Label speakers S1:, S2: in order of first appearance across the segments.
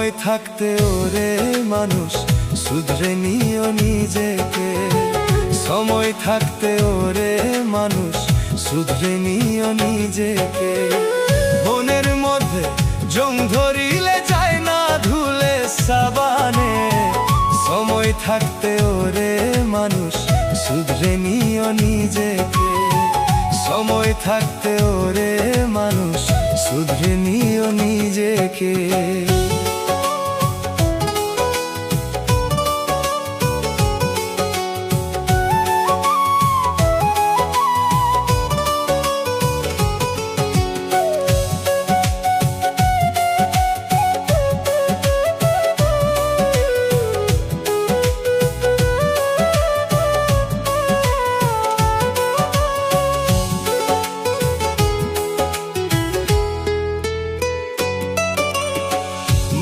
S1: সময় থাকতে ওরে মানুষ শুধরে নিও নিজেকে। সময় থাকতে ওরে মানুষ শুধরে নিও নিজেকে। মনের মধ্যে জং ধরিলে যায় না ধুলে সাবানে। সময় থাকতে ওরে মানুষ শুধরে নিও নিজেকে। সময় থাকতে ওরে মানুষ শুধরে নিও নিজেকে।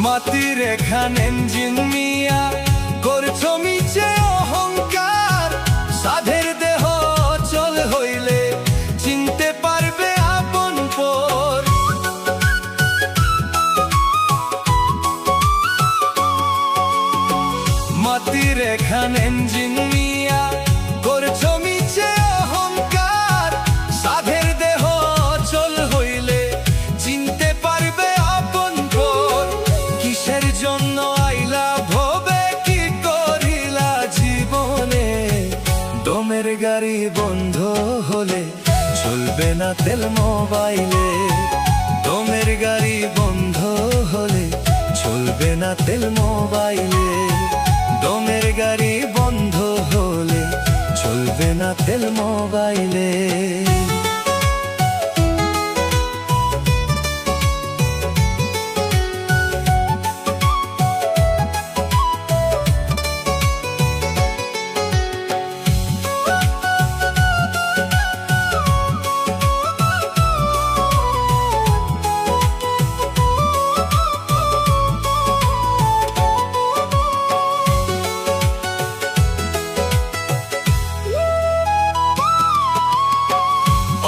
S1: মাটির এখান ইঞ্জিন মিয়া করছো মিছে অহংকার। সাধের দেহ চল হইলে চিনতে পারবে আপন পর। মাটির এখান ইঞ্জিন মিয়া করছো মিছে অহংকার। সাধের দেহ চল হইলে চিনতে পারবে আপন পর। কিসের জন্য আইলা ভবে কি করিলা জীবনে। দমের গাড়ি বন্ধ হলে চলবে না তেল মোবাইলে। দমের গাড়ি বন্ধ হলে চলবে না তেল মোবাইলে। দমের গাড়ি বন্ধ হলে চলবে না তেল মোবাইলে।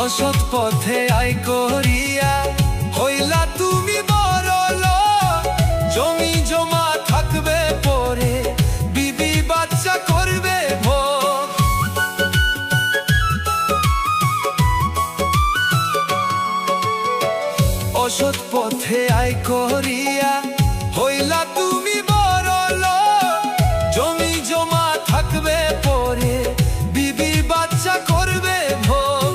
S1: অসৎ পথে আয় করিয়া হইলা তুমি বড়লোক। জমি জমা থাকবে পরে বিবি বাচ্চা করবে ভোগ। অসৎ পথে আয় করিয়া হইলা তুমি বড়লোক। জমি জমা থাকবে পরে বিবি বাচ্চা করবে ভোগ।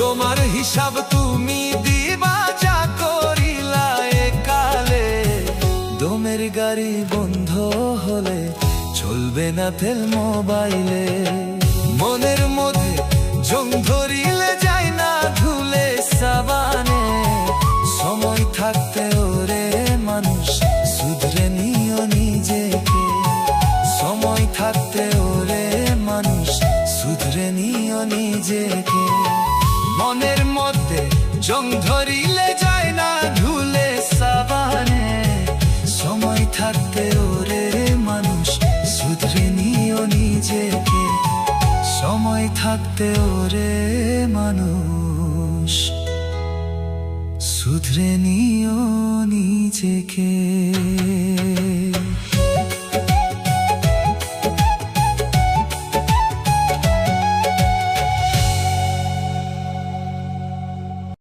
S1: তোমার হিসাব তুমি দিবা যা করিলা একালে। দমের গাড়ি বন্ধ হলে চলবে না তেল মোবাইলে। মনের মধ্যে জং ধরিলে যায় না ধুলে সাবানে। সময় থাকতে ওরে মানুষ শুধরে নিও নিজেকে। সময় থাকতে ওরে মানুষ শুধরে নিও নিজেকে। মনের মধ্যে জং ধরিলে যায় না ধুলে সাবানে। সময় থাকতে ওরে মানুষ শুধরে নিও নিজেকে। সময় থাকতে ওরে মানুষ শুধরে নিও নিজেকে।